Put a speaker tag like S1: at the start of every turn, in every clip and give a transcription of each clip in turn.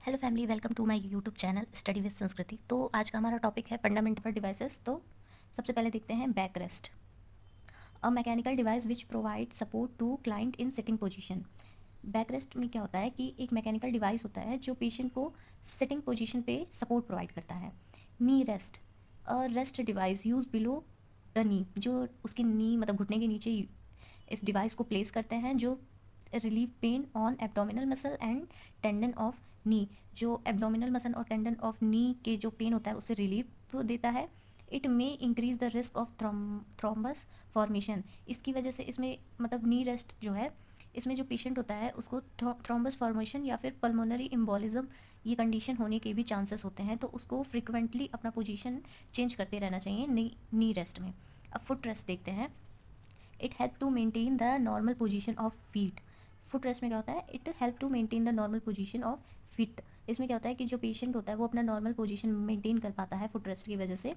S1: Hello family, welcome to my YouTube channel study with Sanskriti. तो आज का हमारा टॉपिक है फंडामेंटल डिवाइसेस। तो सबसे पहले देखते हैं back rest, a mechanical device which provide support to client in sitting position. Back rest में क्या होता है कि एक मैकेनिकल डिवाइस होता है जो पेशेंट को सिटिंग पोजीशन पे सपोर्ट प्रोवाइड करता है। Knee rest, uh rest device use below the knee, जो उसकी नी मतलब घुटने के नीचे इस डिवाइस को प्लेस करते हैं, जो relieve pain on abdominal muscle and tendon of नी, जो एब्डोमिनल मसल और टेंडन ऑफ नी के जो पेन होता है उसे रिलीफ देता है। It may increase the risk of thrombus formation, इसकी वजह से इसमें मतलब नी रेस्ट जो है इसमें जो पेशेंट होता है उसको थ्रोम्बस फॉर्मेशन या फिर पल्मोनरी एम्बोलिज्म ये कंडीशन होने के भी चांसेस होते हैं, तो उसको फ्रिक्वेंटली अपना पोजीशन चेंज करते रहना चाहिए नी रेस्ट में। अब फुट रेस्ट देखते हैं। It help to maintain the normal position of feet. Foot rest में क्या होता है, it help to maintain the normal position of feet. इसमें क्या होता है कि जो पेशेंट होता है वो अपना नॉर्मल पोजीशन मेंटेन कर पाता है फुट रेस्ट की वजह से।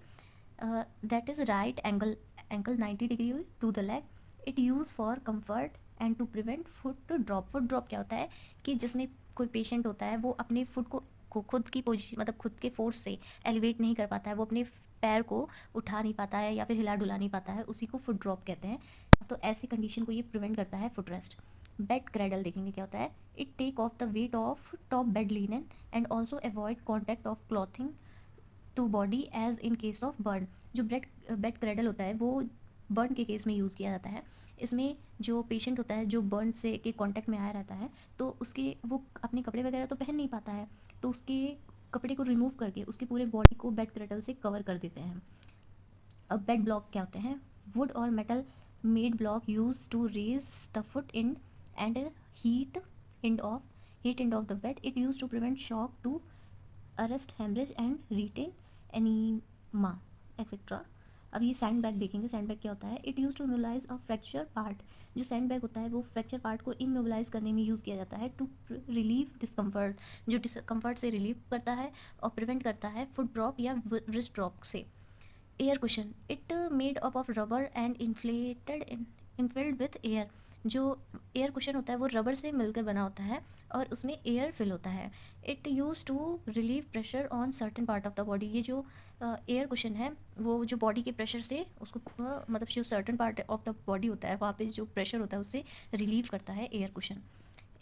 S1: That is right ankle 90 degree to the leg. It use for comfort and to prevent foot drop. Foot drop क्या होता है कि जिसमें कोई पेशेंट होता है वो अपने फुट को खुद की पोजीशन मतलब खुद के फोर्स से एलिवेट नहीं कर पाता है, वो अपने पैर को उठा नहीं पाता है या फिर हिला डुला नहीं पाता है, उसी को फुट ड्रॉप कहते हैं। तो ऐसी कंडीशन को ये प्रिवेंट करता है फुट रेस्ट। बेड क्रेडल देखेंगे क्या होता है। It take off the weight of top bed linen and also avoid contact of clothing to body as in case of burn. जो बेड क्रेडल होता है वो बर्न के केस में यूज़ किया जाता है। इसमें जो पेशेंट होता है जो बर्न से के कांटेक्ट में आया रहता है तो उसके वो अपने कपड़े वगैरह तो पहन नहीं पाता है, तो उसके कपड़े को रिमूव करके उसकी पूरे बॉडी को बेड क्रेडल से कवर कर देते हैं। अब बेड ब्लॉक क्या होते हैं। वुड और metal made block use to raise the foot in end heat heat end of the bed. It used to prevent shock to arrest hemorrhage and retain enema etc. अब ये sand bag देखेंगे। Sand bag क्या होता है। It use to immobilise a fracture part. जो sand bag होता है वो फ्रैक्चर पार्ट को इमोबलाइज करने में यूज़ किया जाता है टू रिलीव डिस्कम्फर्ट, जो डिस्कम्फर्ट से रिलीव करता है और प्रिवेंट करता है फुट ड्रॉप या रिस्ट ड्रॉप से। Air cushion, it made up of rubber and Enfield with air. जो एयर कुशन होता है वो रबर से मिलकर बना होता है और उसमें एयर फिल होता है। It use to relieve pressure on certain part of the body. ये जो एयर कुशन है वो जो बॉडी के प्रेशर से उसको मतलब जो certain part of the body होता है वहाँ पे जो प्रेशर होता है उससे रिलीव करता है air cushion.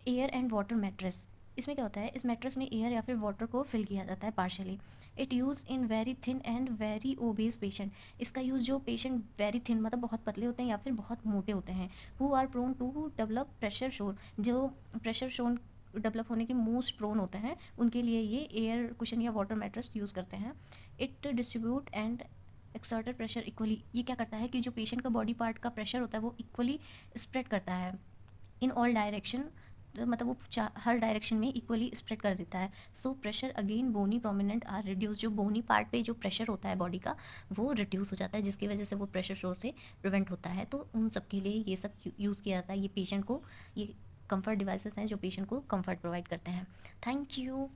S1: Air and water mattress, इसमें क्या होता है इस मैट्रेस में एयर या फिर वाटर को फिल किया जाता है partially. It use in very thin and very obese patient. इसका यूज़ जो पेशेंट वेरी थिन मतलब बहुत पतले होते हैं या फिर बहुत मोटे होते हैं, who are prone to develop pressure sore, जो प्रेशर शोर डेवलप होने के मोस्ट प्रोन होते हैं उनके लिए ये एयर कुशन या वाटर मैट्रेस यूज़ करते हैं। It distribute and exerted pressure equally, ये क्या करता है कि जो पेशेंट का बॉडी पार्ट का प्रेशर होता है वो इक्वली स्प्रेड करता है इन ऑल डायरेक्शन, मतलब वो हर डायरेक्शन में इक्वली स्प्रेड कर देता है। So pressure again bony prominent are reduce, जो बोनी पार्ट पे जो प्रेशर होता है बॉडी का वो रिड्यूस हो जाता है जिसकी वजह से वो प्रेशर शो से प्रिवेंट होता है। तो उन सब के लिए ये सब यूज़ किया जाता है। ये पेशेंट को ये कंफर्ट डिवाइसेस हैं जो पेशेंट को कंफर्ट प्रोवाइड करते हैं। Thank you.